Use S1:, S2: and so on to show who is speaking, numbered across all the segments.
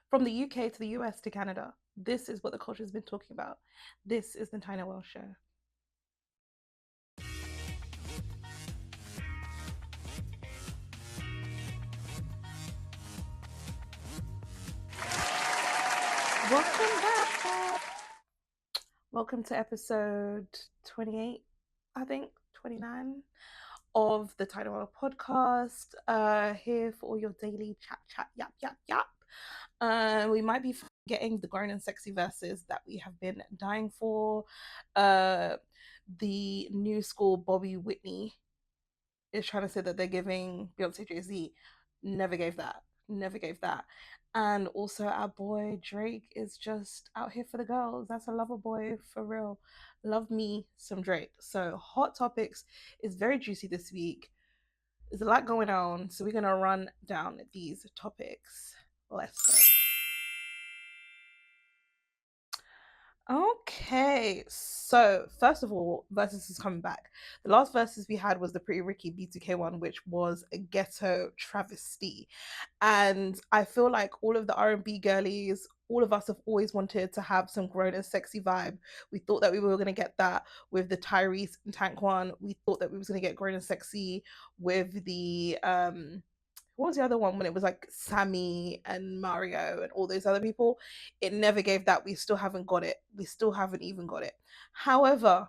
S1: From the UK to the US to Canada. This is what the culture has been talking about. This is the Tiye Noelle Show. Welcome back. Welcome to episode 28, I think, 29 of the Tiye Noelle podcast. Here for all your daily chat, yap. We might be getting the grown and sexy verses that we have been dying for. The new school Bobby Whitney is trying to say that they're giving Beyonce Jay-Z. Never gave that. Never gave that. And also our boy Drake is just out here for the girls. That's a lover boy for real. Love me some Drake. So hot topics is very juicy this week. There's a lot going on. So we're gonna run down these topics. Let's go. Okay, so first of all, Verzuz is coming back. The last Verzuz we had was the Pretty Ricky B2K one, which was a ghetto travesty. And I feel like all of the R&B girlies, all of us have always wanted to have some grown and sexy vibe. We thought that we were going to get that with the Tyrese and Tank one. We thought that we was going to get grown and sexy with the what was the other one when it was like Sammy and Mario and all those other people? It never gave that. We still haven't got it. We still haven't even got it. However,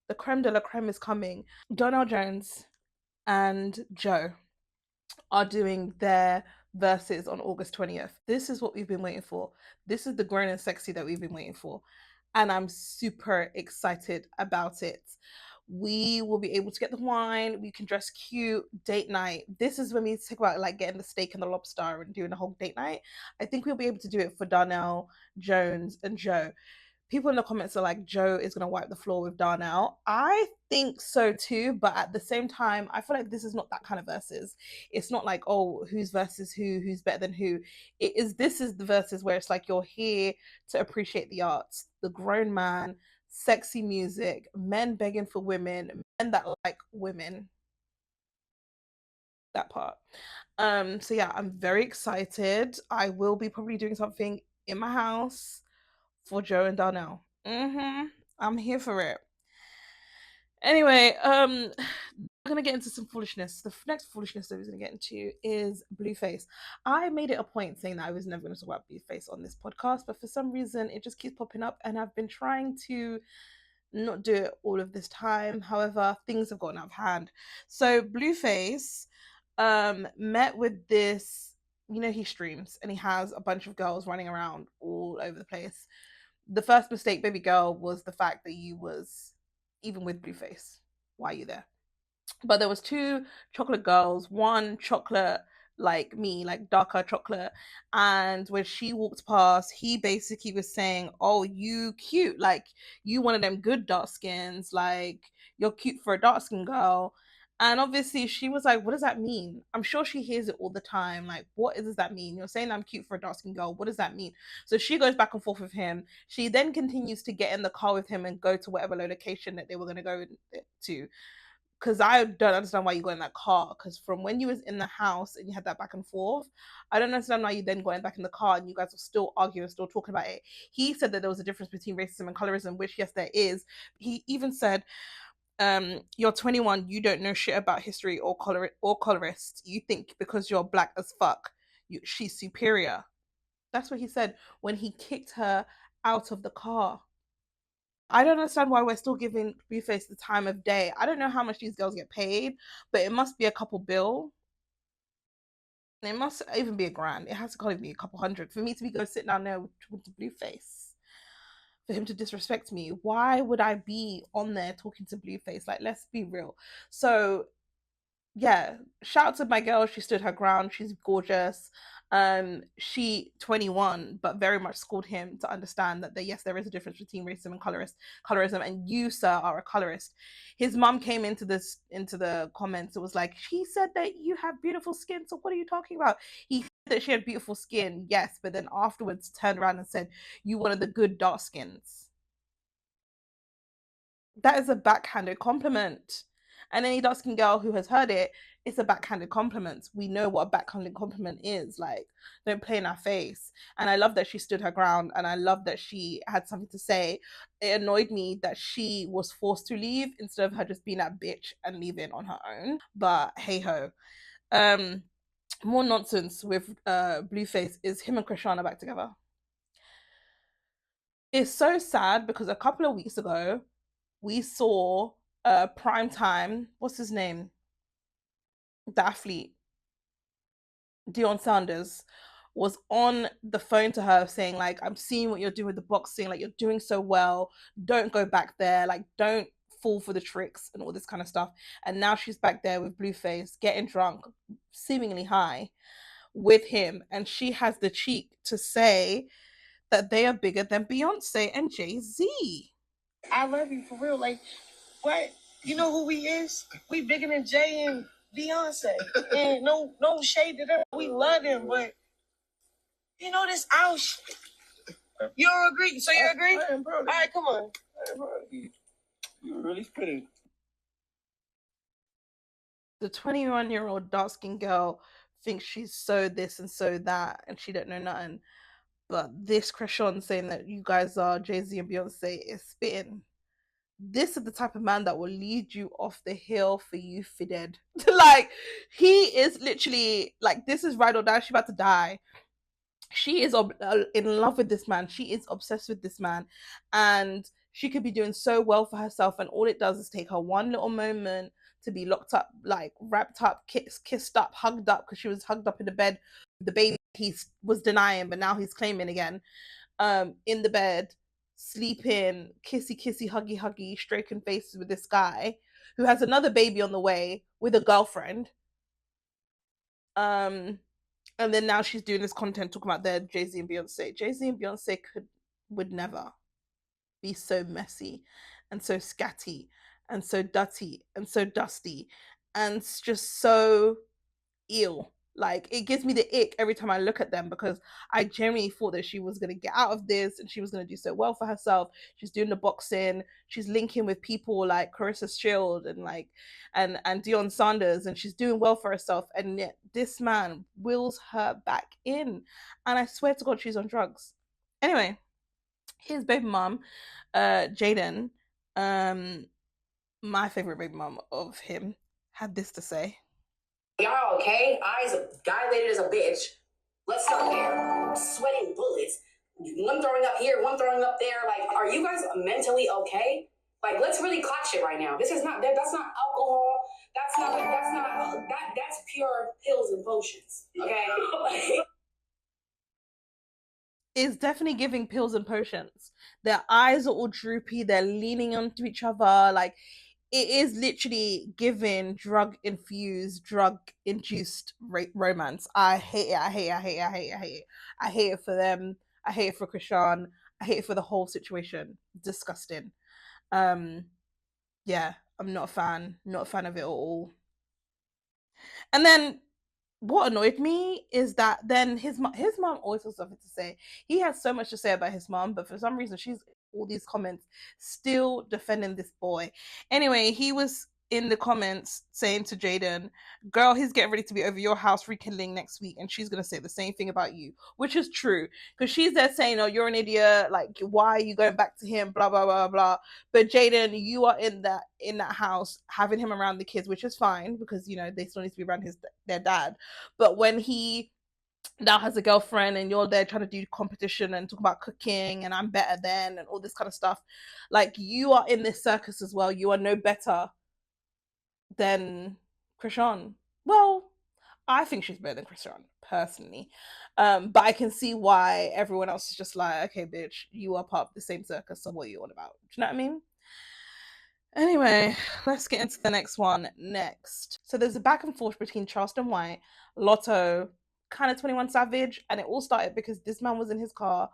S1: the creme de la creme is coming. Donell Jones and Joe are doing their verses on August 20th. This is what we've been waiting for. This is the grown and sexy that we've been waiting for. And I'm super excited about it. We will be able to get the wine. We can dress cute. Date night. This is when we talk about like getting the steak and the lobster and doing the whole date night. I think we'll be able to do it for Donell, Jones, and Joe. People in the comments are like, Joe is going to wipe the floor with Donell. I think so too, but at the same time, I feel like this is not that kind of verses. It's not like, oh, who's versus who's better than who. This is the verses where it's like you're here to appreciate the arts, the grown man, sexy music, men begging for women, men that like women. That part. So yeah, I'm very excited. I will be probably doing something in my house for Joe and Donell. I'm here for it. Anyway, I'm gonna get into some foolishness. The next foolishness that we're gonna get into is Blueface. I made it a point saying that I was never gonna talk about Blueface on this podcast, but for some reason it just keeps popping up, and I've been trying to not do it all of this time. However, things have gotten out of hand. So Blueface met with this, he streams and he has a bunch of girls running around all over the place. The first mistake, baby girl, was the fact that you was even with Blueface. Why are you there? But there was two chocolate girls, one chocolate like me, like darker chocolate, and when she walked past, he basically was saying, oh, you cute, like you one of them good dark skins, like you're cute for a dark skin girl. And obviously she was like, what does that mean? I'm sure she hears it all the time. Like, what does that mean? You're saying I'm cute for a dark skin girl. What does that mean? So she goes back and forth with him. She then continues to get in the car with him and go to whatever location that they were going to go to, because I don't understand why you got in that car. Because from when you was in the house and you had that back and forth, I don't understand why you then going back in the car and you guys were still arguing, still talking about it. He said that there was a difference between racism and colorism, which yes, there is. He even said, "You're 21, you don't know shit about history or colorist. You think because you're black as fuck, she's superior." That's what he said when he kicked her out of the car. I don't understand why we're still giving Blueface the time of day. I don't know how much these girls get paid, but it must be a couple bill. It must even be a grand. It has to kind of be a couple hundred for me to be go sit down there with the Blueface. For him to disrespect me, why would I be on there talking to Blueface? Like, let's be real. So yeah, shout out to my girl. She stood her ground. She's gorgeous. She 21, but very much schooled him to understand that yes, there is a difference between racism and colorism, and you, sir, are a colorist. His mom came into the comments. It was like, she said that you have beautiful skin. So what are you talking about? He said that she had beautiful skin, yes, but then afterwards turned around and said, you one of the good dark skins. That is a backhanded compliment. And any dark skinned girl who has heard it, it's a backhanded compliment. We know what a backhanded compliment is. Like, don't play in our face. And I love that she stood her ground, and I love that she had something to say. It annoyed me that she was forced to leave instead of her just being that bitch and leaving on her own. But hey ho. More nonsense with Blueface is him and Chrisean are back together. It's so sad because a couple of weeks ago we saw prime time. What's his name? The athlete, Deion Sanders, was on the phone to her saying, like, I'm seeing what you're doing with the boxing, like, you're doing so well. Don't go back there, like, don't fall for the tricks and all this kind of stuff. And now she's back there with Blueface, getting drunk, seemingly high, with him, and she has the cheek to say that they are bigger than Beyonce and Jay-Z.
S2: I love you for real. Like, what? You know who we is? We bigger than Jay and Beyonce. And no shade to them. We love them, but you know this out shit. You don't agree? So you agree? All right, come on.
S3: You really spitting.
S1: The 21-year-old dark-skinned girl thinks she's so this and so that, and she don't know nothing. But this Chrisean saying that you guys are Jay-Z and Beyonce is spitting. This is the type of man that will lead you off the hill for you for dead. Like, he is literally, like, this is ride or die. She's about to die. She is in love with this man. She is obsessed with this man. And she could be doing so well for herself. And all it does is take her one little moment to be locked up, like wrapped up, kissed up, hugged up, because she was hugged up in the bed. The baby he was denying, but now he's claiming again. In the bed, sleeping, kissy, huggy, stroking faces with this guy who has another baby on the way with a girlfriend. And then now she's doing this content talking about their Jay-Z and Beyonce. Jay-Z and Beyonce would never be so messy and so scatty and so dirty and so dusty and just so ill. Like, it gives me the ick every time I look at them, because I genuinely thought that she was going to get out of this and she was going to do so well for herself. She's doing the boxing, she's linking with people like Clarissa Shield and like and Deion Sanders, and she's doing well for herself, and yet this man wills her back in, and I swear to God she's on drugs. Anyway, his baby mom, Jaden, my favorite baby mom of him, had this to say.
S4: Y'all okay? Eyes dilated as a bitch. Let's start there. Sweating bullets. One throwing up here, one throwing up there. Like, are you guys mentally okay? Like, let's really clock shit right now. This is not, that's not alcohol. That's pure pills and potions. Okay?
S1: It's definitely giving pills and potions. Their eyes are all droopy. They're leaning onto each other. Like, it is literally giving drug-infused, drug-induced romance. I hate it. I hate it. I hate it for them. I hate it for Chrisean. I hate it for the whole situation. Disgusting. Yeah, I'm not a fan. Not a fan of it at all. And then what annoyed me is that then his mom always has something to say. He has so much to say about his mom, but for some reason she's all these comments still defending this boy. Anyway, he was in the comments saying to Jaden, girl, he's getting ready to be over your house rekindling next week, and she's going to say the same thing about you, which is true, because she's there saying, oh, you're an idiot, like, why are you going back to him, blah blah blah blah. But Jaden, you are in that house having him around the kids, which is fine, because, you know, they still need to be around their dad. But when he now has a girlfriend and you're there trying to do competition and talk about cooking and I'm better than and all this kind of stuff, like, you are in this circus as well. You are no better than Chrisean. Well, I think she's better than Chrisean personally, but I can see why everyone else is just like, okay, bitch, you are part of the same circus, so what are you on about? Do you know what I mean? Anyway, let's get into the next one next. So there's a back and forth between Charleston White, Latto, kind of 21 Savage, and it all started because this man was in his car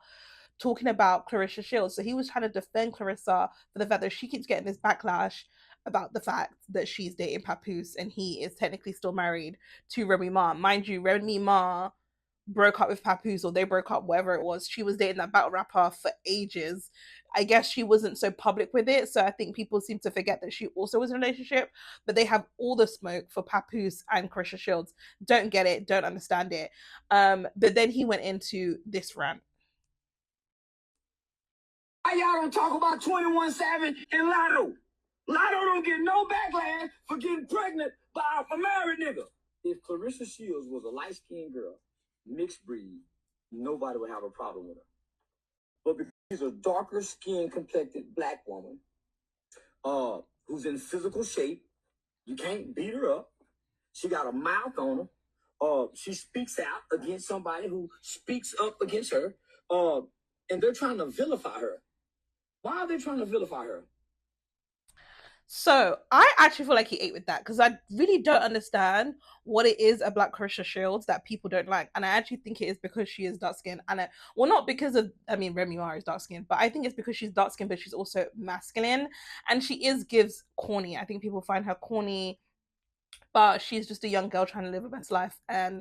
S1: talking about Clarissa Shields. So he was trying to defend Clarissa for the fact that she keeps getting this backlash about the fact that she's dating Papoose and he is technically still married to Remy Ma. Mind you, Remy Ma broke up with Papoose, or they broke up, whatever it was. She was dating that battle rapper for ages. I guess she wasn't so public with it, so I think people seem to forget that she also was in a relationship. But they have all the smoke for Papoose and Chrisean Shields. Don't get it, don't understand it. But then he went into this rant.
S3: Why y'all don't talk about 21 Savage and Latto? Latto don't get no backlash for getting pregnant by a married nigga. If Clarissa Shields was a light-skinned girl, mixed breed, nobody would have a problem with her. But because she's a darker skin complected black woman, who's in physical shape, you can't beat her up. She got a mouth on her. She speaks out against somebody who speaks up against her. And they're trying to vilify her. Why are they trying to vilify her?
S1: So I actually feel like he ate with that, because I really don't understand what it is about Chrisean Shields that people don't like, and I actually think it is because she is dark skinned, and well, not because of, I mean, Remy Ma is dark skinned, but I think it's because she's dark skinned, but she's also masculine, and she gives corny. I think people find her corny, but she's just a young girl trying to live her best life, and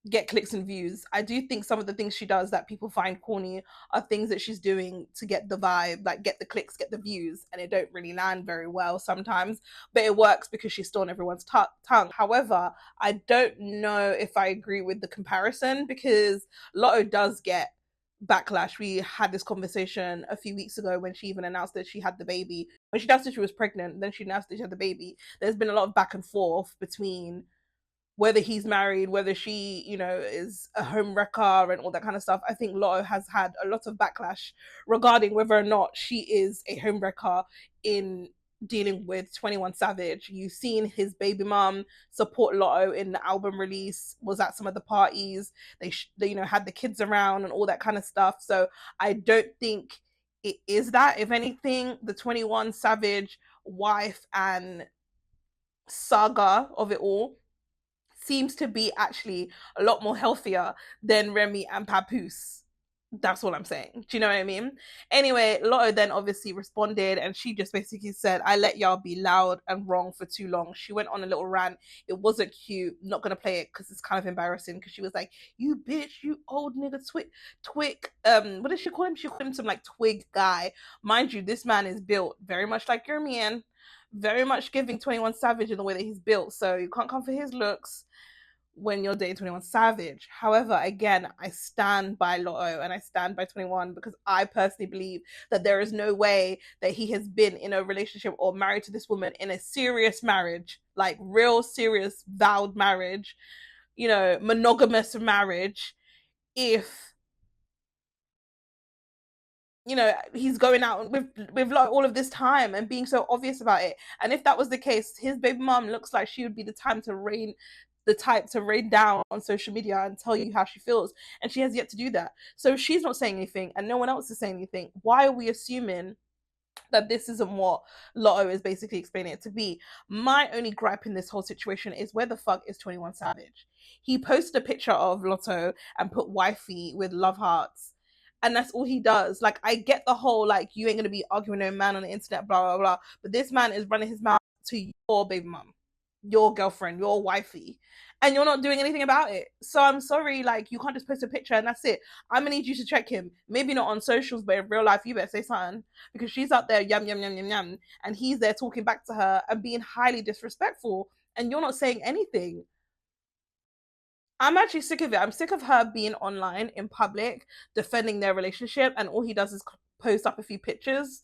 S1: get clicks and views. I do think some of the things she does that people find corny are things that she's doing to get the vibe, like get the clicks, get the views, and it don't really land very well sometimes, but it works because she's still on everyone's tongue. However, I don't know if I agree with the comparison, because Latto does get backlash. We had this conversation a few weeks ago when she even announced that she had the baby. When she announced that she was pregnant, then she announced that she had the baby. There's been a lot of back and forth between whether he's married, whether she, is a home wrecker and all that kind of stuff. I think Latto has had a lot of backlash regarding whether or not she is a home wrecker in dealing with 21 Savage. You've seen his baby mom support Latto in the album release, was at some of the parties. They had the kids around and all that kind of stuff. So I don't think it is that. If anything, the 21 Savage wife and saga of it all seems to be actually a lot more healthier than Remy and Papoose. That's all I'm saying. Do you know what I mean? Anyway, Latto then obviously responded, and she just basically said, I let y'all be loud and wrong for too long. She went on a little rant. It wasn't cute. Not going to play it because it's kind of embarrassing, because she was like, you bitch, you old nigga twig. What did she call him? She called him some like twig guy. Mind you, this man is built very much like your man, very much giving 21 Savage in the way that he's built. So you can't come for his looks when you're dating 21 Savage. However, again, I stand by Latto and I stand by 21, because I personally believe that there is no way that he has been in a relationship or married to this woman in a serious marriage, like real serious vowed marriage, monogamous marriage, if he's going out with like all of this time and being so obvious about it. And if that was the case, his baby mom looks like she would be the type to rain down on social media and tell you how she feels, and she has yet to do that. So she's not saying anything and no one else is saying anything. Why are we assuming that this isn't what Latto is basically explaining it to be? My only gripe in this whole situation is, where the fuck is 21 Savage? He posted a picture of Latto and put wifey with love hearts, and that's all he does. Like, I get the whole, like, you ain't gonna be arguing with no man on the internet, blah blah blah, but this man is running his mouth to your baby mom, your girlfriend, your wifey, and you're not doing anything about it. So I'm sorry, like, you can't just post a picture and that's it. I'm gonna need you to check him. Maybe not on socials, but in real life, you better say something, because she's out there yum yum yum yum yum, and he's there talking back to her and being highly disrespectful, and you're not saying anything. I'm actually sick of it. I'm sick of her being online in public defending their relationship, and all he does is post up a few pictures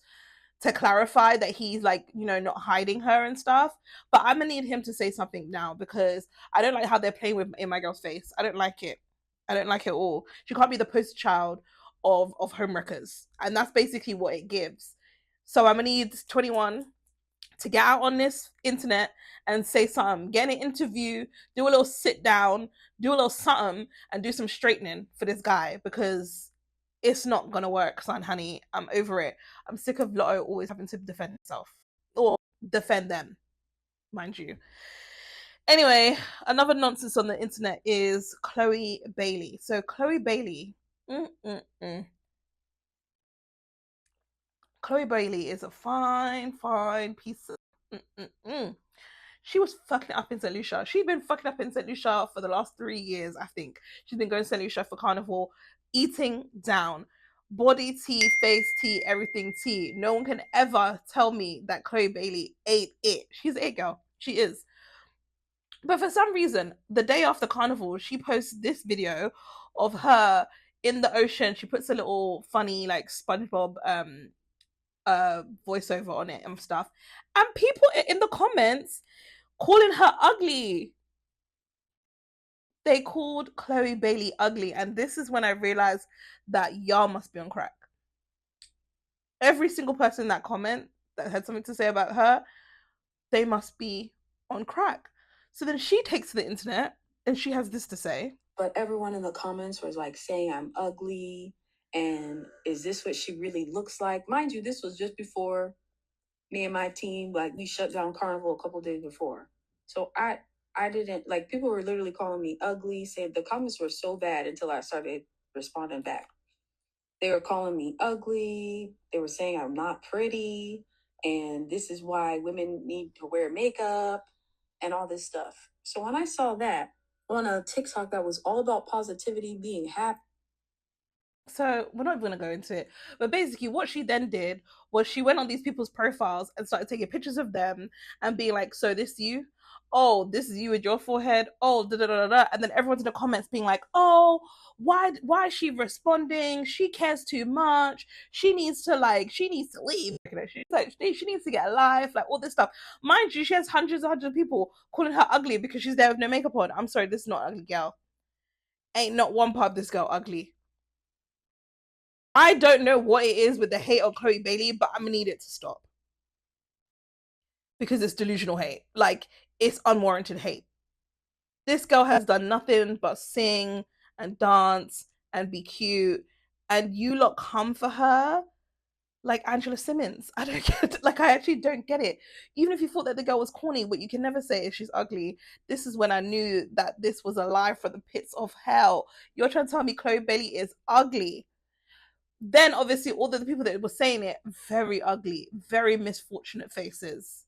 S1: to clarify that he's, like, not hiding her and stuff. But I'm gonna need him to say something now, because I don't like how they're playing with in my girl's face. I don't like it. I don't like it at all. She can't be the poster child of homewreckers, and that's basically what it gives. So I'm gonna need 21 to get out on this internet and say something, get an interview, do a little sit down, do a little something, and do some straightening for this guy, because it's not gonna work, son, honey. I'm over it. I'm sick of Latto always having to defend himself, or defend them, mind you. Anyway, another nonsense on the internet is Chloe Bailey. So Chloe Bailey, Chloe Bailey is a fine piece of She was fucking up in St. Lucia. She'd been fucking up in St. Lucia for the last 3 years, I think. She's been going to St. Lucia for Carnival, eating down. Body tea, face tea, everything tea. No one can ever tell me that Chloe Bailey ain't it. She's an it girl. She is. But for some reason, the day after Carnival, she posts this video of her in the ocean. She puts a little funny, like, SpongeBob voiceover on it and stuff. And people in the comments calling her ugly. They called Chloe Bailey ugly. And this is when I realized that y'all must be on crack. Every single person in that comment that had something to say about her, they must be on crack. So then she takes to the internet and she has this to say.
S5: But everyone in the comments was like saying I'm ugly and is this what she really looks like? Mind you, this was just before me and my team, like, we shut down Carnival a couple days before. So I didn't, like, people were literally calling me ugly, saying the comments were so bad until I started responding back. They were calling me ugly. They were saying I'm not pretty. And this is why women need to wear makeup and all this stuff. So when I saw that on a TikTok that was all about positivity, being happy.
S1: So we're not going to go into it. But basically what she then did was she went on these people's profiles and started taking pictures of them and being like, so this you? Oh, this is you with your forehead. Oh, da da da da. And then everyone's in the comments being like, oh, why is she responding? She cares too much. She needs to leave. She's like, she needs to get a life, like all this stuff. Mind you, she has hundreds of people calling her ugly because she's there with no makeup on. I'm sorry, this is not ugly girl. Ain't not one part of this girl ugly. I don't know what it is with the hate on Chloe Bailey, but I'm gonna need it to stop. Because it's delusional hate. Like, it's unwarranted hate. This girl has done nothing but sing and dance and be cute. And you lot come for her like Angela Simmons. I don't get it. Like, I actually don't get it. Even if you thought that the girl was corny, what you can never say is she's ugly. This is when I knew that this was a lie from the pits of hell. You're trying to tell me Chloe Bailey is ugly. Then obviously all the people that were saying it, very ugly, very misfortunate faces,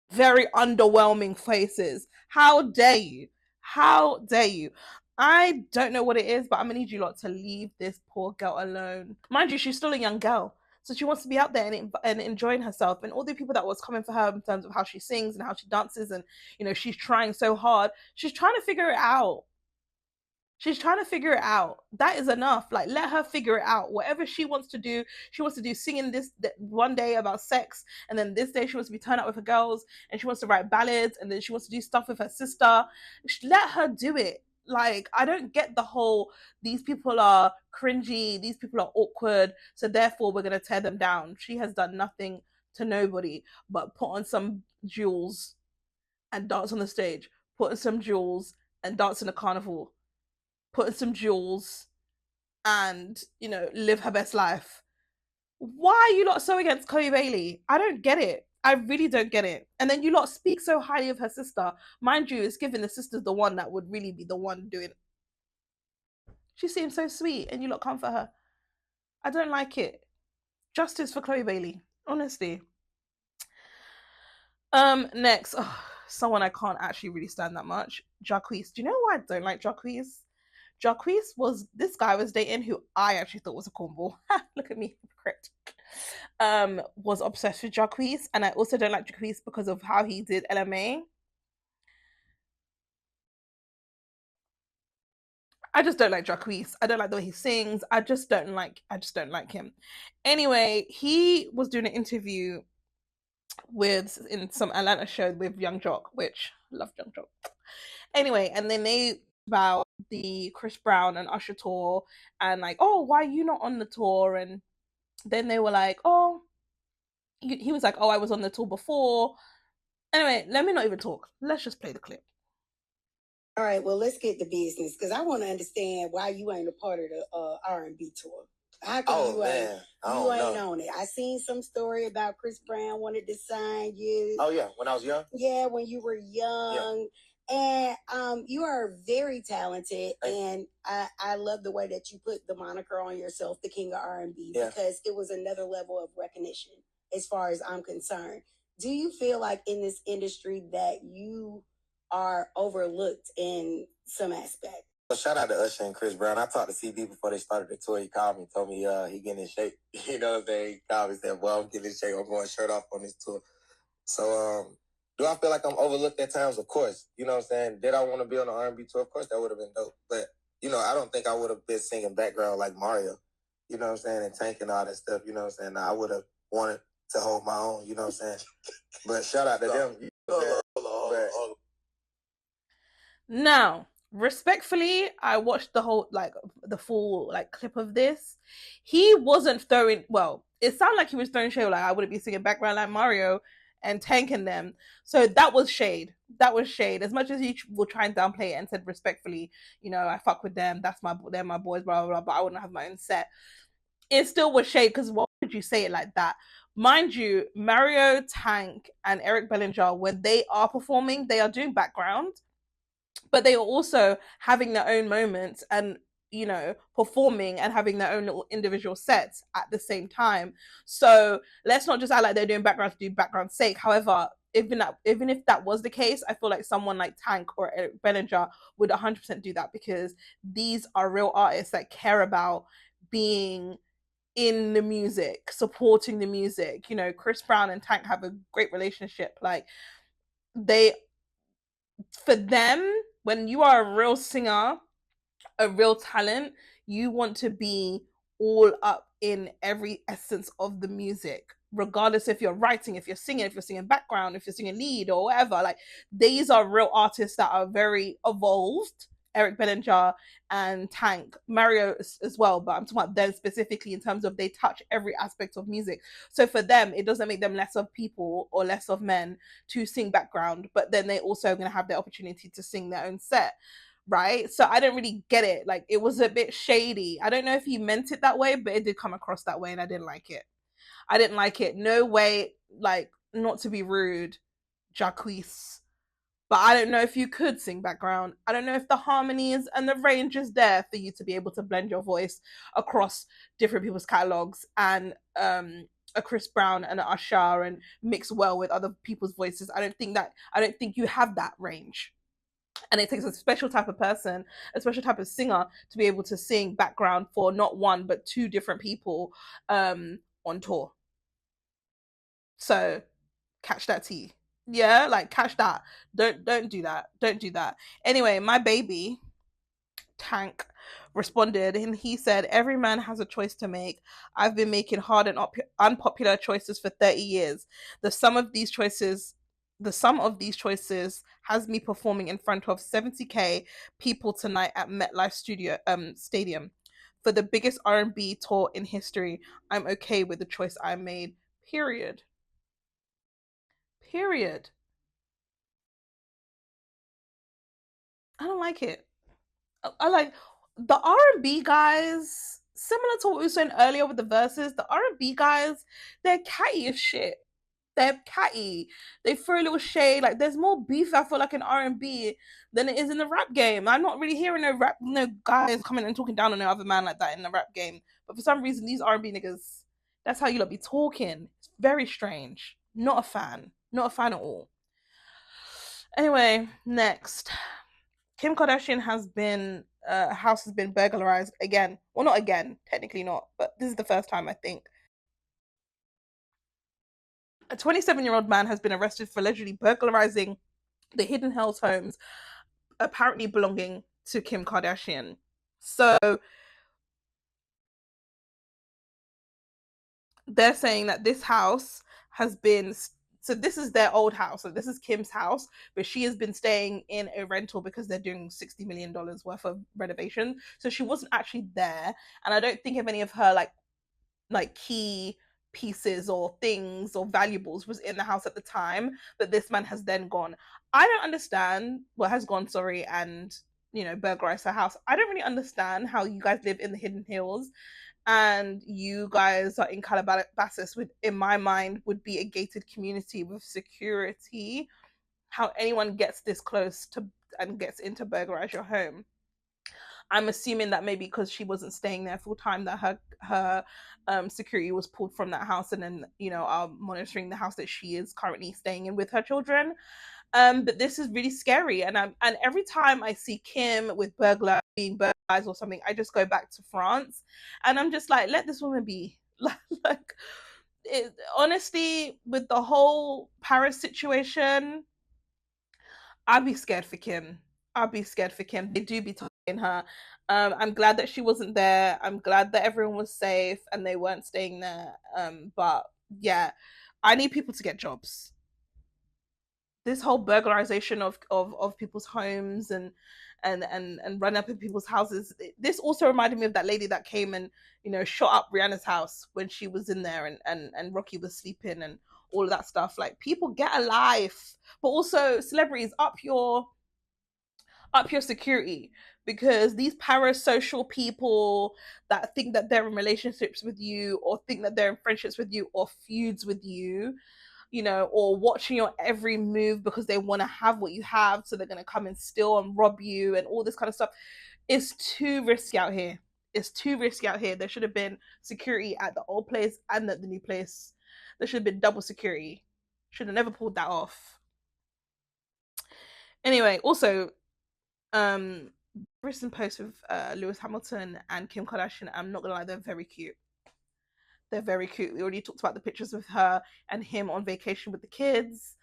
S1: very underwhelming faces. How dare you? How dare you? I don't know what it is, but I'm gonna need you lot to leave this poor girl alone. Mind you, she's still a young girl, so she wants to be out there and enjoying herself. And all the people that was coming for her in terms of how she sings and how she dances, and she's trying so hard. She's trying to figure it out. She's trying to figure it out. That is enough. Like, let her figure it out. Whatever she wants to do singing this one day about sex, and then this day she wants to be turned out with her girls, and she wants to write ballads, and then she wants to do stuff with her sister. Let her do it. Like, I don't get the whole, these people are cringy, these people are awkward, so therefore we're going to tear them down. She has done nothing to nobody but put on some jewels and dance on the stage, put on some jewels and dance in a carnival, put in some jewels and, live her best life. Why are you lot so against Chloe Bailey? I don't get it. I really don't get it. And then you lot speak so highly of her sister. Mind you, it's given the sister's the one that would really be the one doing it. She seems so sweet and you lot come for her. I don't like it. Justice for Chloe Bailey. Honestly. Next. Someone I can't actually really stand that much. Jacquees. Do you know why I don't like Jacquees? Jacquees was, this guy was dating who I actually thought was a cornball. Look at me, hypocrite. Was obsessed with Jacquees, and I also don't like Jacquees because of how he did LMA. I just don't like Jacquees. I don't like the way he sings. I just don't like him. Anyway, he was doing an interview in some Atlanta show with Young Jock, which I love Young Jock. Anyway, and then they about the Chris Brown and Usher tour, and like, oh, why are you not on the tour? And then they were like, oh, he was like, oh, I was on the tour before. Anyway, let me not even talk. Let's just play the clip.
S6: All right, well, let's get to business, because I want to understand why you ain't a part of the R&B tour. How come you ain't on it? I seen some story about Chris Brown wanted to sign you.
S7: Oh, yeah, when I was young?
S6: Yeah, when you were young. Yeah. And you are very talented, and I love the way that you put the moniker on yourself, the King of R&B, because it was another level of recognition as far as I'm concerned. Do you feel like in this industry that you are overlooked in some aspect?
S7: Well, shout out to Usher and Chris Brown. I talked to CB before they started the tour. He called me, told me he getting in shape. You know what I'm saying? He called me, said, well, I'm getting in shape. I'm going shirt off on this tour. So do I feel like I'm overlooked at times? Of course. You know what I'm saying? Did I want to be on the R&B tour? Of course, that would have been dope. But, you know, I don't think I would have been singing background like Mario. You know what I'm saying? And Tank and all that stuff. You know what I'm saying? I would have wanted to hold my own. You know what I'm saying? But shout out to them. You know what I'm saying?
S1: Now, respectfully, I watched the whole, like, the full, like, clip of this. He wasn't throwing, well, it sounded like he was throwing shade, like, I wouldn't be singing background like Mario and tanking them. So that was shade. That was shade. As much as he will try and downplay it and said respectfully, you know, I fuck with them, they're my boys, blah, blah, blah, but I wouldn't have my own set. It still was shade, because why would you say it like that? Mind you, Mario, Tank, and Eric Bellinger, when they are performing, they are doing background, but they are also having their own moments and, you know, performing and having their own little individual sets at the same time. So let's not just act like they're doing background to do background's sake. However, even if that was the case, I feel like someone like Tank or Eric Bellinger would 100% do that, because these are real artists that care about being in the music, supporting the music. You know, Chris Brown and Tank have a great relationship. Like, for them, when you are a real singer, a real talent, you want to be all up in every essence of the music, regardless if you're writing, if you're singing background, if you're singing lead or whatever. Like, these are real artists that are very evolved. Eric Bellinger and Tank, Mario as well, but I'm talking about them specifically in terms of they touch every aspect of music. So for them, it doesn't make them less of people or less of men to sing background, but then they also are going to have the opportunity to sing their own set, right? So I don't really get it. Like, it was a bit shady. I don't know if he meant it that way, but it did come across that way, and I didn't like it. No way, like, not to be rude, Jacquees, but I don't know if you could sing background. I don't know if the harmonies and the range is there for you to be able to blend your voice across different people's catalogs, and a Chris Brown and an Usher, and mix well with other people's voices. I don't think you have that range. And it takes a special type of person, a special type of singer, to be able to sing background for not one but two different people on tour. So catch that tea. Yeah, like, catch that. Don't do that. Anyway, my baby Tank responded, and he said, every man has a choice to make. I've been making hard and unpopular choices for 30 years. The sum of these choices has me performing in front of 70k people tonight at MetLife Stadium for the biggest R&B tour in history. I'm okay with the choice I made. Period. I don't like it. I like the R&B guys, similar to what we were saying earlier with the Verzuz. The R&B guys, they're catty as shit. They're catty. They throw a little shade. Like, there's more beef, I feel like, in R&B than it is in the rap game. I'm not really hearing no guys coming and talking down on no other man like that in the rap game. But for some reason, these R&B niggas, that's how you lot be talking. It's very strange. Not a fan. Not a fan at all. Anyway, next. Kim Kardashian house has been burglarized again. Well, not again, technically not, but this is the first time, I think. A 27-year-old man has been arrested for allegedly burglarizing the Hidden Hills homes, apparently belonging to Kim Kardashian. So they're saying that this house has been, so this is their old house. So this is Kim's house, but she has been staying in a rental because they're doing $60 million worth of renovation. So she wasn't actually there. And I don't think of any of her like key pieces or things or valuables was in the house at the time, but this man has then gone. I don't understand, well, has gone, sorry, and, you know, burglarized her house. I don't really understand how you guys live in the Hidden Hills and you guys are in Calabasas, with, in my mind, would be a gated community with security. How anyone gets this close to and gets into burglarize your home. I'm assuming that maybe because she wasn't staying there full time, that her security was pulled from that house, and then are monitoring the house that she is currently staying in with her children. But this is really scary, and every time I see Kim with being burglarized or something, I just go back to France, and I'm just like, let this woman be. Like, honestly, with the whole Paris situation, I'd be scared for Kim. They do be targeting her. I'm glad that she wasn't there. I'm glad that everyone was safe and they weren't staying there. But yeah, I need people to get jobs. This whole burglarization of people's homes and run up in people's houses. This also reminded me of that lady that came and shot up Rihanna's house when she was in there, and Rocky was sleeping and all of that stuff. Like, people, get a life. But also, celebrities, up your security, because these parasocial people that think that they're in relationships with you, or think that they're in friendships with you, or feuds with you, or watching your every move because they want to have what you have, so they're going to come and steal and rob you and all this kind of stuff. It's too risky out here. There should have been security at the old place and at the new place. There should have been double security. Should have never pulled that off. Anyway, also, recent post with Lewis Hamilton and Kim Kardashian, I'm not gonna lie, they're very cute. We already talked about the pictures with her and him on vacation with the kids.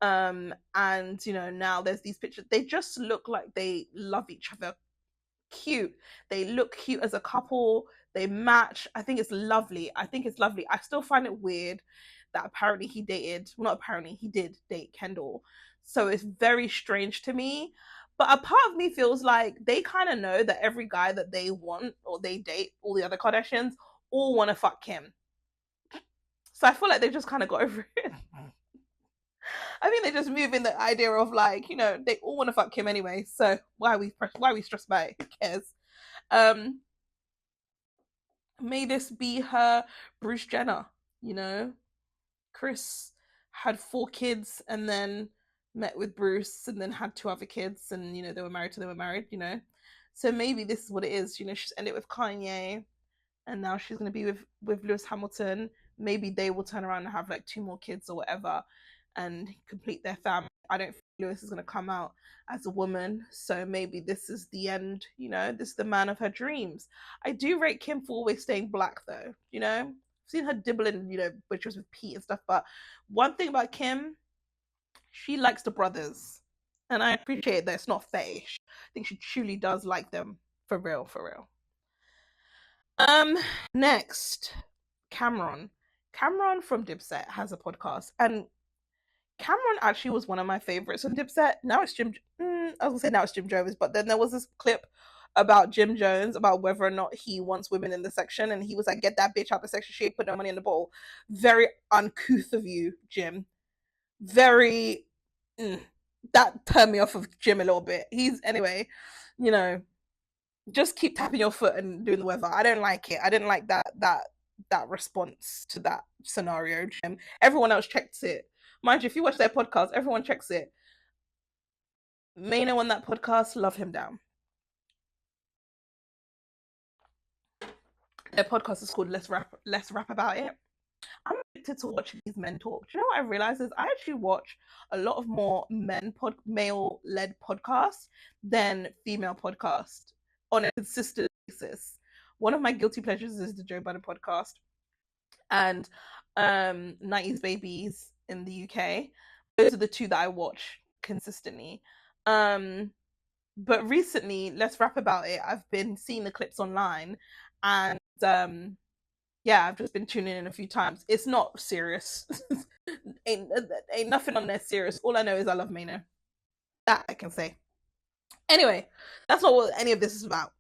S1: And now there's these pictures. They just look like they love each other. Cute. They look cute as a couple. They match. I think it's lovely. I still find it weird that apparently he did date Kendall. So it's very strange to me. But a part of me feels like they kind of know that every guy that they want or they date, all the other Kardashians, all want to fuck Kim. So I feel like they just kind of got over it. I think they just move in the idea of, like, they all want to fuck Kim anyway. So why are we stressed about it? Who cares? May this be her Bruce Jenner. Chris had 4 kids and then met with Bruce and then had 2 other kids, and they were married. So maybe this is what it is. She's ended with Kanye, and now she's going to be with Lewis Hamilton. Maybe they will turn around and have like 2 more kids or whatever and complete their family. I don't think Lewis is going to come out as a woman, so maybe this is the end. This is the man of her dreams. I do rate Kim for always staying black, though. I've seen her dibbling, when she was with Pete and stuff, but one thing about Kim, she likes the brothers, and I appreciate that it's not fetish. I think she truly does like them, for real. Next, Cameron from Dipset has a podcast, and Cameron actually was one of my favorites on Dipset. Now it's Jim. I was gonna say now it's Jim Jones, but then there was this clip about Jim Jones, about whether or not he wants women in the section, and he was like, "Get that bitch out the section. She ain't put no money in the bowl." Very uncouth of you, Jim. Very. That turned me off of Jim a little bit. Anyway, just keep tapping your foot and doing the weather. I don't like it. I didn't like that response to that scenario, Jim. Everyone else checks it. Mind you, if you watch their podcast, everyone checks it. Mano on that podcast, love him down. Their podcast is called Let's Rap About It. I'm addicted to watching these men talk. Do you know what I realized is I actually watch a lot of more male-led podcasts than female podcasts on a consistent basis. One of my guilty pleasures is the Joe Budden podcast and 90s Babies in the UK. Those are the 2 that I watch consistently. But recently, Let's Rap About It, I've been seeing the clips online, and I've just been tuning in a few times. It's not serious. ain't nothing on there serious. All I know is I love Mano. That I can say. Anyway, that's not what any of this is about.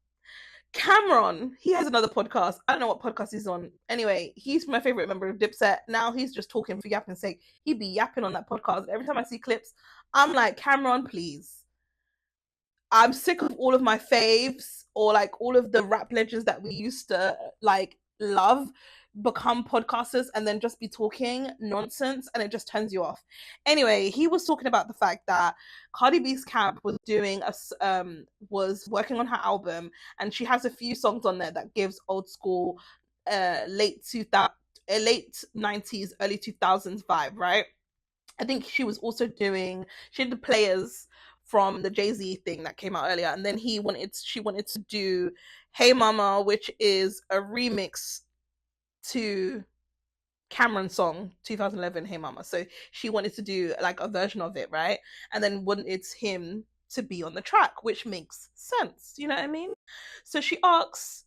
S1: Cameron, he has another podcast. I don't know what podcast he's on. Anyway, he's my favorite member of Dipset. Now he's just talking for yapping's sake. He'd be yapping on that podcast. Every time I see clips, I'm like, Cameron, please. I'm sick of all of my faves, or like all of the rap legends that we used to like love become podcasters and then just be talking nonsense, and it just turns you off. Anyway, he was talking about the fact that Cardi B's camp was doing was working on her album, and she has a few songs on there that gives old school late 90s early 2000s vibe, right? I think she was also doing, she had the players from the Jay-Z thing that came out earlier, and then she wanted to do Hey Mama, which is a remix to Cameron's song 2011 Hey Mama. So she wanted to do like a version of it, right? And then wanted him to be on the track, which makes sense, you know what I mean? So she asks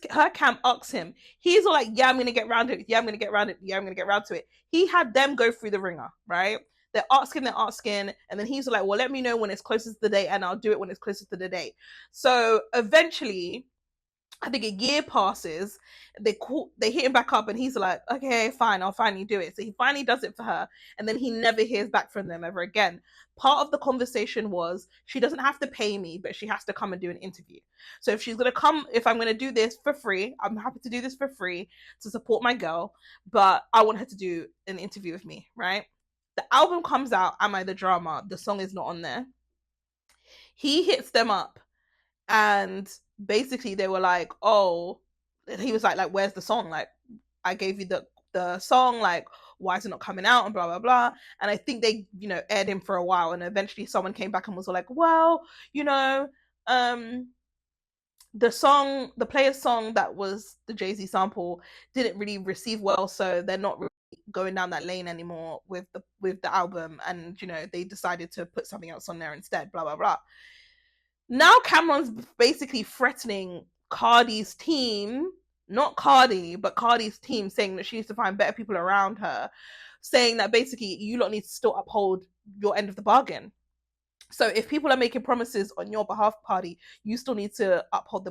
S1: her camp asks him, he's all like, yeah, I'm gonna get round to it, yeah, I'm gonna get round it, yeah, I'm gonna get round to it. He had them go through the ringer, right? They're asking, and then he's like, well, let me know when it's closest to the date, and I'll do it when it's closest to the date. So eventually, I think a year passes, they hit him back up, and he's like, okay, fine, I'll finally do it. So he finally does it for her, and then he never hears back from them ever again. Part of the conversation was, she doesn't have to pay me, but she has to come and do an interview. So if I'm going to do this for free, I'm happy to do this for free to support my girl, but I want her to do an interview with me, right? The album comes out, Am I the Drama? The song is not on there. He hits them up, and basically they were like, oh, he was like, where's the song? Like, I gave you the song, like, why is it not coming out, and blah blah blah. And I think they, aired him for a while, and eventually someone came back and was like, well, the player's song that was the Jay-Z sample didn't really receive well, so they're not really going down that lane anymore with the album, and they decided to put something else on there instead, blah blah blah. Now Cameron's basically threatening Cardi's team, not Cardi, but Cardi's team, saying that she needs to find better people around her, saying that basically you lot need to still uphold your end of the bargain. So if people are making promises on your behalf, Cardi, you still need to uphold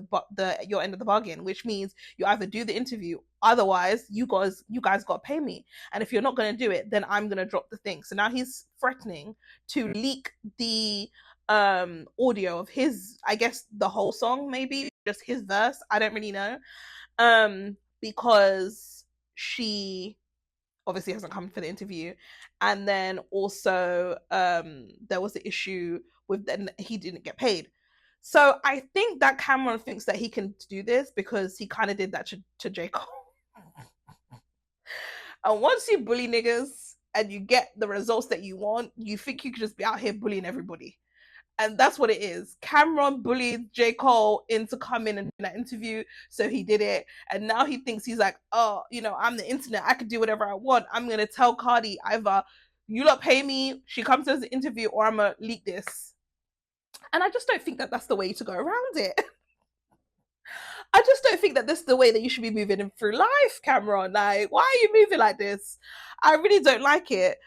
S1: your end of the bargain, which means you either do the interview, otherwise you guys got to pay me. And if you're not going to do it, then I'm going to drop the thing. So now he's threatening to leak the audio of his, I guess the whole song, maybe just his verse, I don't really know, because she obviously hasn't come for the interview. And then also there was the issue with then he didn't get paid. So I think that Cameron thinks that he can do this because he kind of did that to J. Cole. And once you bully niggas and you get the results that you want, you think you could just be out here bullying everybody. And that's what it is. Cameron bullied J. Cole into coming and doing that interview, so he did it. And now he thinks, he's like, oh, I'm the internet, I can do whatever I want. I'm going to tell Cardi, either you lot pay me, she comes to the interview, or I'm going to leak this. And I just don't think that that's the way to go around it. I just don't think that this is the way that you should be moving through life, Cameron. Like, why are you moving like this? I really don't like it.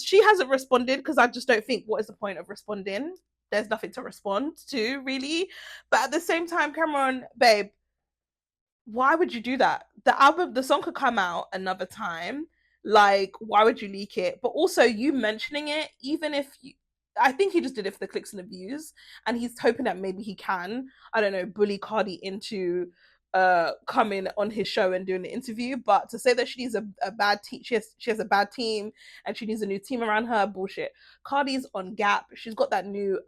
S1: She hasn't responded because I just don't think, what is the point of responding? There's nothing to respond to, really. But at the same time, Cameron, babe, why would you do that? The song could come out another time. Like, why would you leak it? But also, you mentioning it, even if I think he just did it for the clicks and the views, and he's hoping that maybe he can, I don't know, bully Cardi into coming on his show and doing the interview. But to say that she needs a bad team, she has a bad team and she needs a new team around her, bullshit. Cardi's on Gap. She's got that new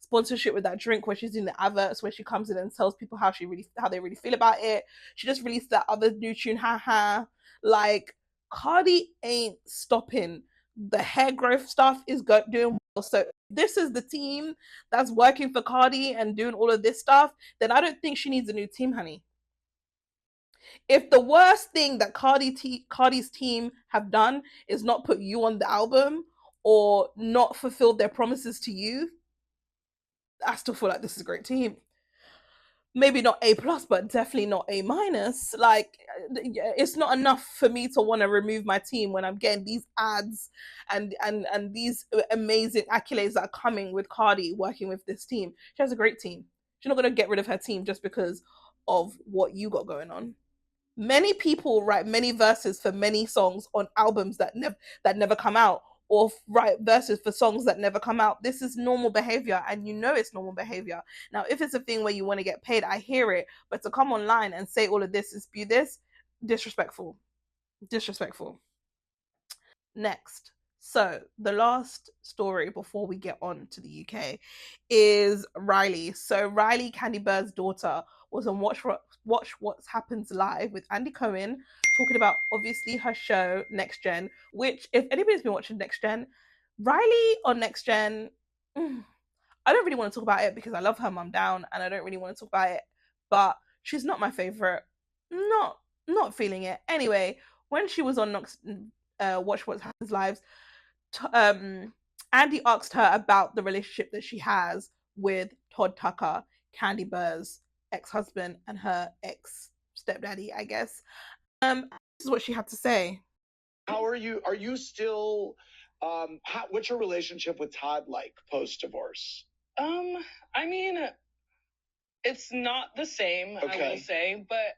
S1: sponsorship with that drink where she's doing the adverts where she comes in and tells people how they really feel about it. She just released that other new tune, haha. Like, Cardi ain't stopping. The hair growth stuff is doing well. So this is the team that's working for Cardi and doing all of this stuff, then I don't think she needs a new team, honey. If the worst thing that Cardi's team have done is not put you on the album or not fulfilled their promises to you, I still feel like this is a great team. Maybe not A+, but definitely not A-. Like, it's not enough for me to want to remove my team when I'm getting these ads and these amazing accolades that are coming with Cardi working with this team. She has a great team. She's not going to get rid of her team just because of what you got going on. Many people write many verses for many songs on albums that never come out. or write verses for songs that never come out. This is normal behavior, and you know it's normal behavior. Now, if it's a thing where you want to get paid, I hear it, but to come online and say all of this and spew this, disrespectful. Next, so the last story before we get on to the UK is Riley. So Riley, Candy Bird's daughter, was on Watch What Happens Live with Andy Cohen, talking about obviously her show Next Gen, which, if anybody's been watching Next Gen, Riley on Next Gen, I don't really want to talk about it because I love her mum down and I don't really want to talk about it, but she's not my favorite. Not feeling it. Anyway, when she was on Watch What Happens Live, Andy asked her about the relationship that she has with Todd Tucker, Candy Bird's ex-husband and her ex-stepdaddy, I guess. This is what she had to say.
S8: How are you? Are you still? What's your relationship with Todd like post-divorce?
S9: I mean, it's not the same, okay. I will say, but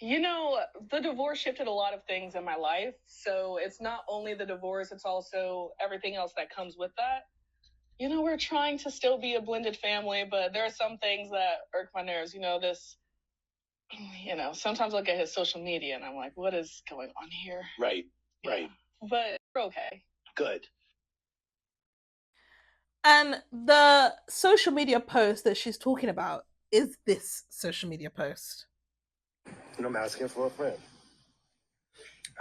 S9: you know, the divorce shifted a lot of things in my life. So it's not only the divorce, it's also everything else that comes with that. You know, we're trying to still be a blended family, but there are some things that irk my nerves. You know, sometimes I'll get his social media and I'm like, what is going on here?
S8: Right.
S9: But we're okay.
S8: Good.
S1: And the social media post that she's talking about is this social media post.
S10: And I'm asking for a friend.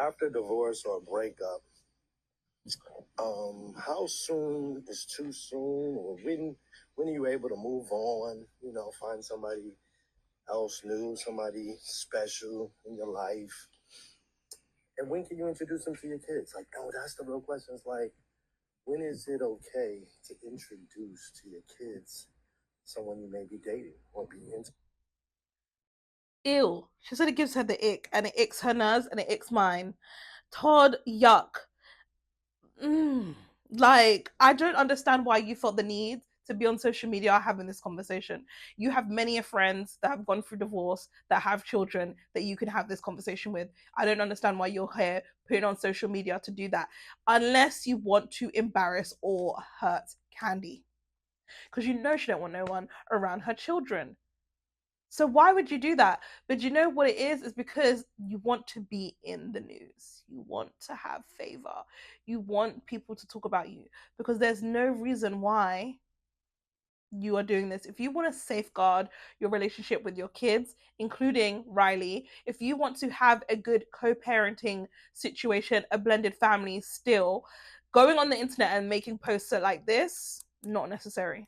S10: After divorce or breakup, how soon is too soon, or when are you able to move on? You know, find somebody else new, somebody special in your life, and when can you introduce them to your kids? Like, no, that's the real question. It's like, when is it okay to introduce to your kids someone you may be dating or be into?
S1: Ew. She said it gives her the ick, and it icks her nerves, and it icks mine. Todd, yuck. Like, I don't understand why you felt the need to be on social media having this conversation. You have many friends that have gone through divorce, that have children, that you can have this conversation with. I don't understand why you're here putting on social media to do that, unless you want to embarrass or hurt Candy, because you know she don't want no one around her children. So why would you do that? But you know what it is because you want to be in the news. You want to have favor. You want people to talk about you, because there's no reason why you are doing this. If you want to safeguard your relationship with your kids, including Riley, if you want to have a good co-parenting situation, a blended family still, going on the internet and making posts like this, not necessary.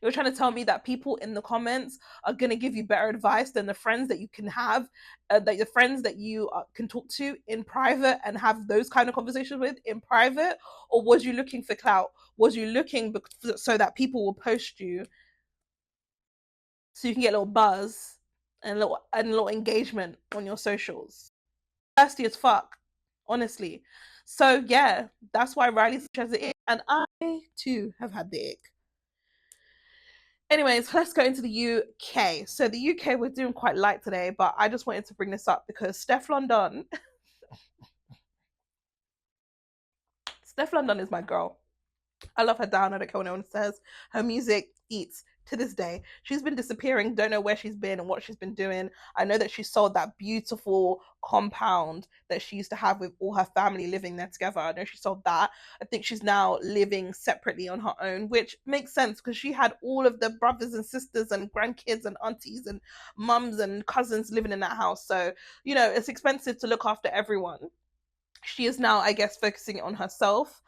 S1: You're trying to tell me that people in the comments are going to give you better advice than the friends that you can have, that the friends that you can talk to in private and have those kind of conversations with in private? Or was you looking for clout? Was you looking so that people will post you so you can get a little buzz and a little engagement on your socials? Thirsty as fuck, honestly. So yeah, that's why Riley has the ick, and I too have had the ick. Anyways, let's go into the UK. So the UK, we're doing quite light today, but I just wanted to bring this up because Stefflon is my girl. I love her down. I don't care what anyone says. Her music eats to this day. She's been disappearing. Don't know where she's been and what she's been doing. I know that she sold that beautiful compound that she used to have with all her family living there together. I know she sold that. I think she's now living separately on her own, which makes sense because she had all of the brothers and sisters and grandkids and aunties and mums and cousins living in that house. So, you know, it's expensive to look after everyone. She is now, I guess, focusing on herself.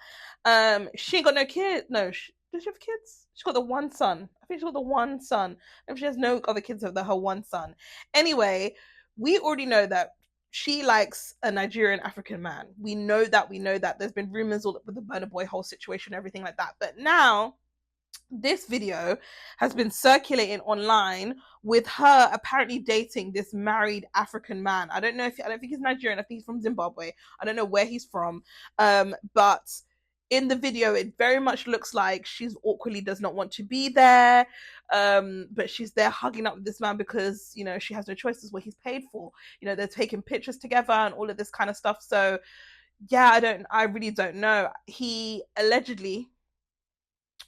S1: She ain't got no kids. No, does she have kids? She's got the one son. I think she's got the one son. And she has no other kids other than her one son. Anyway, we already know that she likes a Nigerian African man. We know that. There's been rumors all with the Burna Boy whole situation, everything like that. But now, this video has been circulating online with her apparently dating this married African man. I don't think he's Nigerian. I think he's from Zimbabwe. I don't know where he's from. But in the video, it very much looks like she's awkwardly does not want to be there. But she's there hugging up with this man because, you know, she has no choice. This is what he's paid for. You know, they're taking pictures together and all of this kind of stuff. So yeah, I really don't know. He allegedly,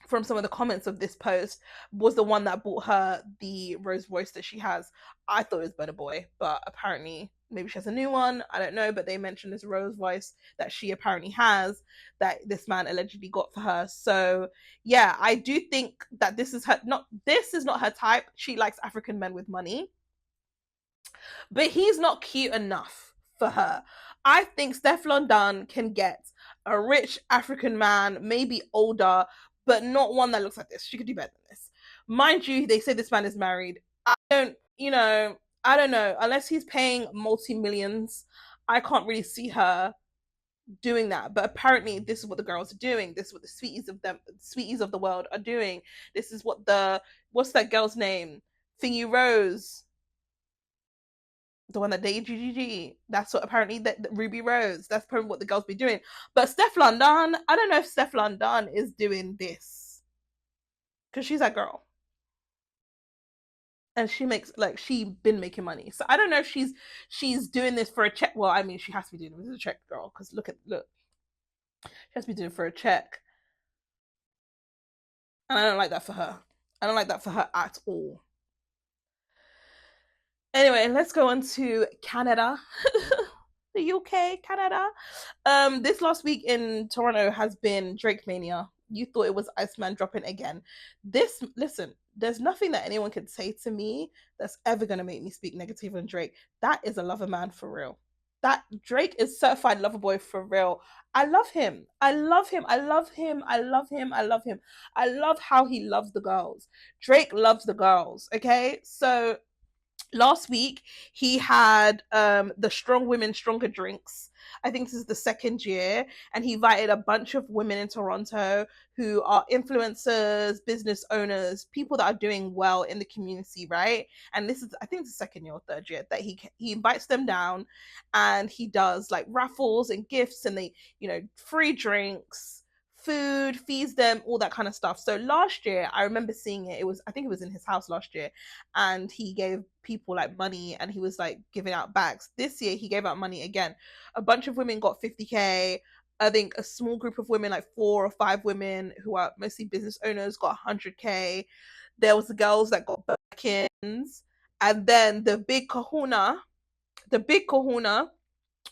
S1: from some of the comments of this post, was the one that bought her the Rolls Royce that she has. I thought it was Burna Boy, but apparently maybe she has a new one. I don't know, but they mentioned this Rolls Royce that she apparently has that this man allegedly got for her. So yeah, I do think that this is not her type. She likes African men with money, but he's not cute enough for her. I think Stefflon Don can get a rich African man, maybe older, but not one that looks like this. She could do better than this. Mind you, they say this man is married. I don't know. Unless he's paying multi-millions, I can't really see her doing that. But apparently this is what the girls are doing. This is what the sweeties of the world are doing. This is what what's that girl's name? Thingy Rose. The one that dated GGG. That's what apparently that Ruby Rose. That's probably what the girls be doing. But Stefflon Don, I don't know if Stefflon Don is doing this, because she's that girl, and she been making money. So I don't know if she's doing this for a check. Well, I mean, she has to be doing it as a check, girl. Because look, she has to be doing it for a check, and I don't like that for her. I don't like that for her at all. Anyway, let's go on to Canada. The UK, Canada. This last week in Toronto has been Drake Mania. You thought it was Iceman dropping again. Listen, there's nothing that anyone can say to me that's ever going to make me speak negative on Drake. That is a lover man for real. That Drake is certified lover boy for real. I love him. I love him. I love him. I love him. I love him. I love how he loves the girls. Drake loves the girls. Okay, so last week he had the Strong Women Stronger Drinks. I think this is the second year, and he invited a bunch of women in Toronto who are influencers, business owners, people that are doing well in the community, right? And this is, I think, the second year or third year that he invites them down, and he does like raffles and gifts, and they, you know, free drinks, food, feeds them, all that kind of stuff. So last year, I remember seeing it. I think it was in his house last year, and he gave people like money, and he was like giving out bags. This year, he gave out money again. A bunch of women got 50K. I think a small group of women, like 4 or 5 women who are mostly business owners, got 100K. There was the girls that got Birkins, and then the big kahuna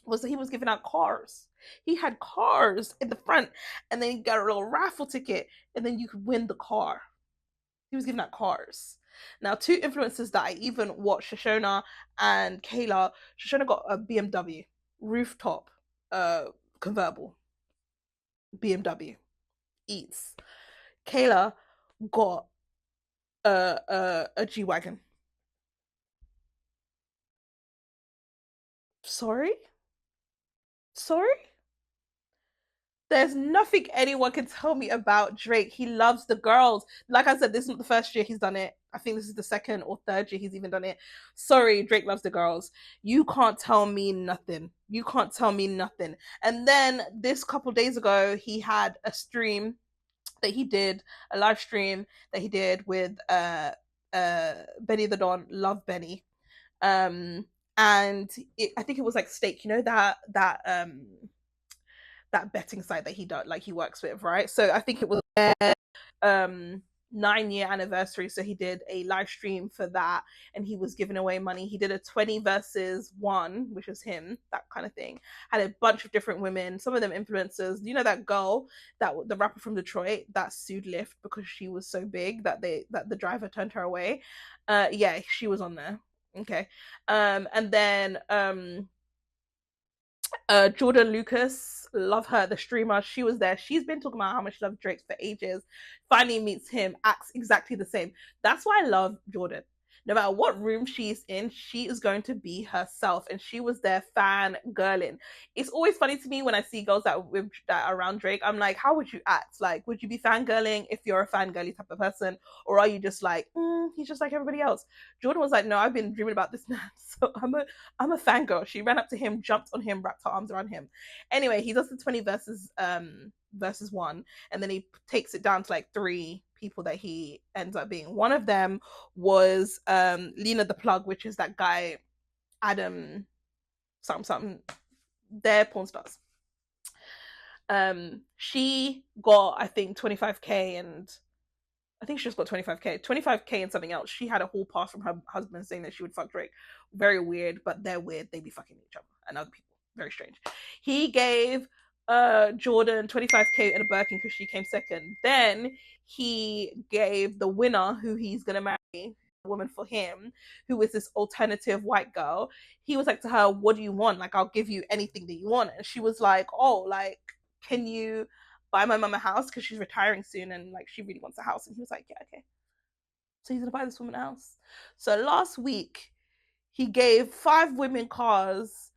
S1: was that he was giving out cars. He had cars in the front, and then he got a little raffle ticket, and then you could win the car. He was giving out cars. Now, 2 influencers that I even watched, Shoshona and Kayla. Shoshona got a BMW rooftop convertible. BMW Eats. Kayla got a G-Wagon. Sorry? There's nothing anyone can tell me about Drake. He loves the girls. Like I said, this is not the first year he's done it. I think this is the second or third year he's even done it. Sorry, Drake loves the girls. You can't tell me nothing. And then this couple days ago, he had a stream that he did, a live stream that he did with Benny the Don. Love Benny. And I think it was like Stake, you know, that betting site that he works with, right? So I think it was their 9-year anniversary, so he did a live stream for that, and he was giving away money. He did a 20 versus 1, which was him, that kind of thing. Had a bunch of different women, some of them influencers. You know that girl, the rapper from Detroit that sued Lyft because she was so big that the driver turned her away. Yeah, she was on there. Okay. And then Jordan Lucas, love her, the streamer, she was there. She's been talking about how much she loves Drake for ages. Finally meets him, acts exactly the same. That's why I love Jordan. No matter what room she's in, she is going to be herself, and she was there fangirling. It's always funny to me when I see girls that are around Drake. I'm like, how would you act? Like, would you be fangirling if you're a fangirly type of person, or are you just like, he's just like everybody else? Jordan was like, no, I've been dreaming about this man, so I'm a fangirl. She ran up to him, jumped on him, wrapped her arms around him. Anyway, he does the 20 versus versus 1, and then he takes it down to like 3 people that he ends up being. One of them was Lena the Plug, which is that guy Adam something. They're porn stars. She got, I think, 25k, and I think she just got 25k and something else. She had a whole pass from her husband saying that she would fuck Drake. Very weird, but they're weird. They be fucking each other and other people. Very strange. He gave Jordan 25k in a Birkin because she came second. Then he gave the winner, who he's gonna marry, a woman for him, who is this alternative white girl. He was like to her, "What do you want? Like, I'll give you anything that you want." And she was like, "Oh, like, can you buy my mum a house because she's retiring soon and like she really wants a house?" And he was like, "Yeah, okay." So he's gonna buy this woman a house. So last week he gave 5 women cars,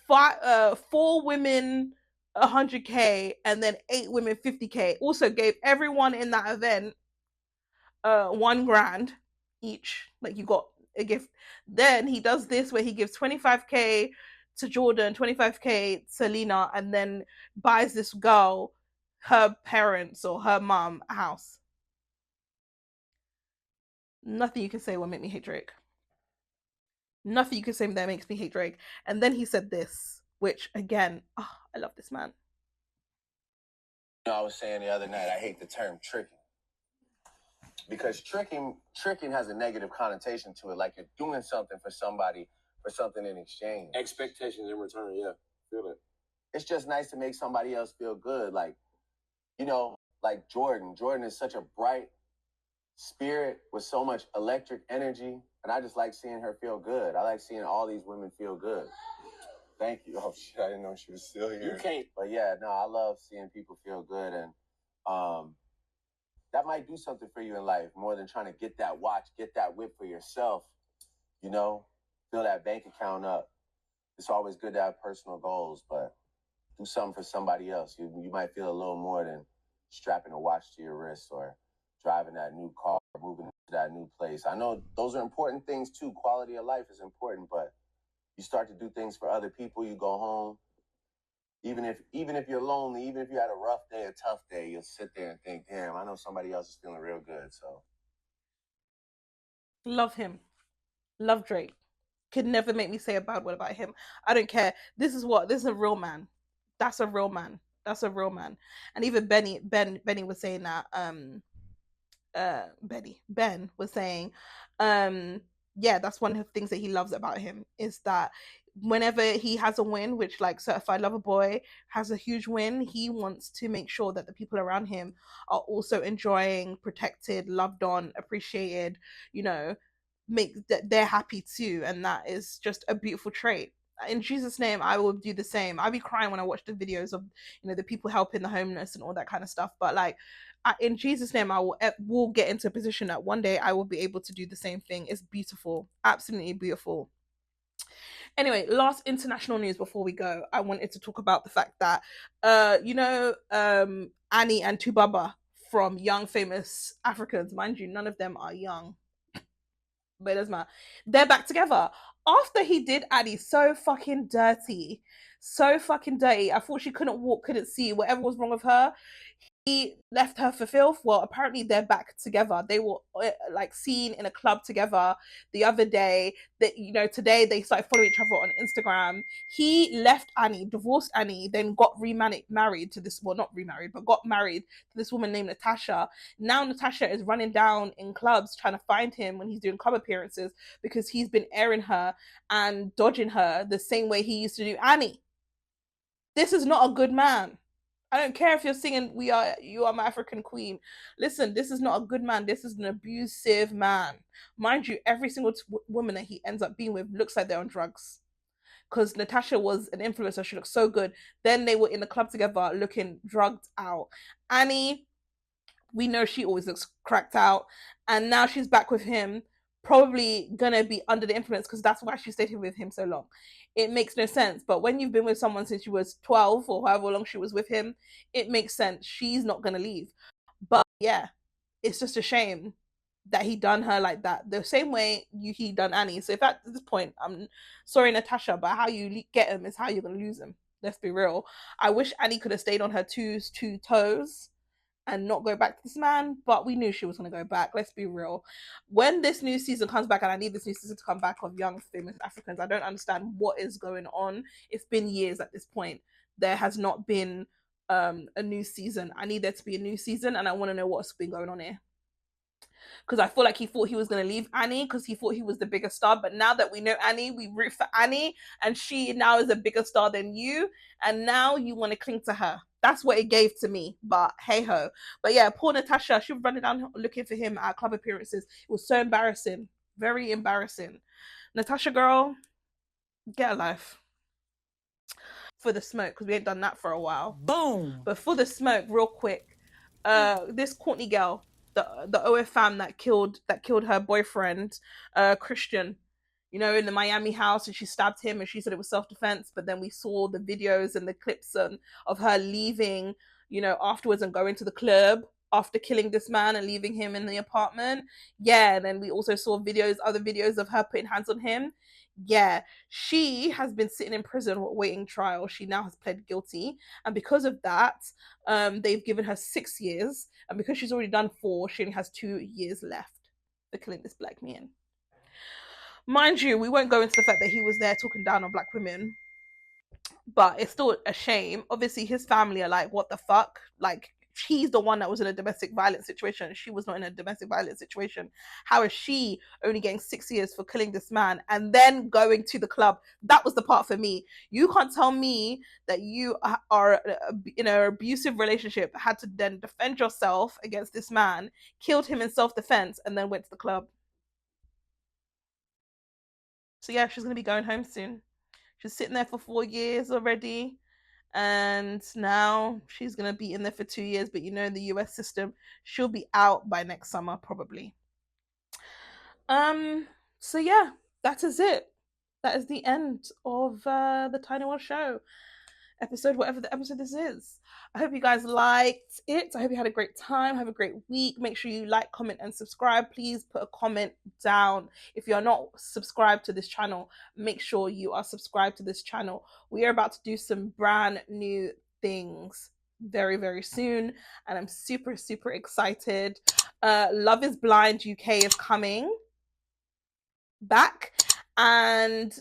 S1: 4 women 100k, and then 8 women 50k. Also gave everyone in that event $1,000 each. Like, you got a gift. Then he does this where he gives 25k to Jordan, 25k to Lena, and then buys this girl, her parents or her mom, a house. Nothing you can say will make me hate Drake. Nothing you can say that makes me hate Drake. And then he said this, which again, I love this man.
S7: I was saying the other night, I hate the term tricking. Because tricking has a negative connotation to it, like you're doing something for somebody for something in exchange.
S11: Expectations in return, yeah. Feel it.
S7: It's just nice to make somebody else feel good. Like, you know, like Jordan. Jordan is such a bright spirit with so much electric energy, and I just like seeing her feel good. I like seeing all these women feel good. Thank you. Oh shit, I didn't know she was still here.
S11: You can't.
S7: But yeah, no, I love seeing people feel good, and that might do something for you in life more than trying to get that watch, get that whip for yourself. You know, fill that bank account up. It's always good to have personal goals, but do something for somebody else. You might feel a little more than strapping a watch to your wrist or driving that new car, moving to that new place. I know those are important things too. Quality of life is important, but you start to do things for other people. You go home, even if you're lonely, even if you had a rough day, a tough day, you'll sit there and think, damn, I know somebody else is feeling real good. So
S1: love him. Love Drake. Could never make me say a bad word about him. I don't care. This is a real man. That's a real man. That's a real man. And even Benny was saying that Ben was saying, yeah, that's one of the things that he loves about him, is that whenever he has a win, which like Certified Lover Boy has a huge win, he wants to make sure that the people around him are also enjoying, protected, loved on, appreciated, you know, make that they're happy too. And that is just a beautiful trait. In Jesus' name, I will do the same. I'll be crying when I watch the videos of, you know, the people helping the homeless and all that kind of stuff. But like, in Jesus' name, I will get into a position that one day I will be able to do the same thing. It's beautiful, absolutely beautiful. Anyway, last international news before we go. I wanted to talk about the fact that, you know, Annie and Tubaba from Young Famous Africans. Mind you, none of them are young, but it doesn't matter. They're back together. After he did Annie so fucking dirty. I thought she couldn't walk, couldn't see, whatever was wrong with her. He left her for filth. Well, apparently they're back together. They were like seen in a club together the other day. That, you know, today they started following each other on Instagram. He left Annie, divorced Annie, then got married to this. Well, not remarried, but got married to this woman named Natasha. Now Natasha is running down in clubs trying to find him when he's doing club appearances because he's been airing her and dodging her the same way he used to do Annie. This is not a good man. I don't care if you're singing You Are My African Queen. Listen, this is not a good man. This is an abusive man. Mind you, every single woman that he ends up being with looks like they're on drugs. Because Natasha was an influencer. She looked so good. Then they were in the club together looking drugged out. Annie, we know she always looks cracked out. And now she's back with him. Probably gonna be under the influence because that's why she stayed with him so long. It makes no sense. But when you've been with someone since you was 12 or however long she was with him, it makes sense. She's not gonna leave. But yeah, it's just a shame that he done her like that. The same way he done Annie. So if at this point, I'm sorry, Natasha, but how you get him is how you're gonna lose him. Let's be real. I wish Annie could have stayed on her two toes and not go back to this man, but we knew she was going to go back. Let's be real. When this new season comes back, and I need this new season to come back of Young Famous Africans, I don't understand what is going on. It's been years at this point. There has not been a new season. I need there to be a new season, and I want to know what's been going on here. Because I feel like he thought he was going to leave Annie because he thought he was the bigger star. But now that we know Annie, we root for Annie, and she now is a bigger star than you, and now you want to cling to her. That's what it gave to me, but hey ho. But yeah, poor Natasha, she was running down looking for him at club appearances. It was so embarrassing, very embarrassing. Natasha girl, get a life. For the smoke, because we ain't done that for a while.
S12: Boom.
S1: But for the smoke, real quick, this Courtney girl, the OF fam that killed her boyfriend, Chrisean, you know, in the Miami house, and she stabbed him, and she said it was self-defense. But then we saw the videos and the clips of her leaving, you know, afterwards and going to the club after killing this man and leaving him in the apartment. Yeah, and then we also saw other videos of her putting hands on him. Yeah, she has been sitting in prison waiting trial. She now has pled guilty, and because of that, they've given her 6 years, and because she's already done 4, she only has 2 years left for killing this black man. Mind you, we won't go into the fact that he was there talking down on black women, but it's still a shame. Obviously, his family are like, what the fuck? Like, he's the one that was in a domestic violence situation. She was not in a domestic violence situation. How is she only getting 6 years for killing this man and then going to the club? That was the part for me. You can't tell me that you are in an abusive relationship, had to then defend yourself against this man, killed him in self-defense, and then went to the club. So yeah, she's going to be going home soon. She's sitting there for 4 years already. And now she's going to be in there for 2 years. But you know, in the US system, she'll be out by next summer, probably. So yeah, that is it. That is the end of the Tiye Noelle Show episode, whatever the episode this is. I hope you guys liked it. I hope you had a great time. Have a great week. Make sure you like, comment, and subscribe. Please put a comment down. If you're not subscribed to this channel, make sure you are subscribed to this channel. We are about to do some brand new things very, very soon, and I'm super, super excited. Love is Blind UK is coming back, and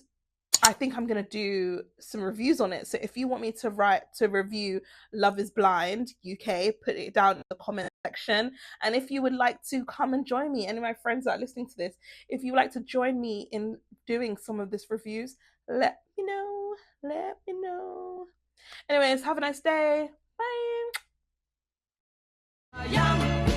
S1: I think I'm going to do some reviews on it. So if you want me to review Love is Blind UK, put it down in the comment section. And if you would like to come and join me, any of my friends that are listening to this, if you would like to join me in doing some of these reviews, let me know. Let me know. Anyways, have a nice day. Bye.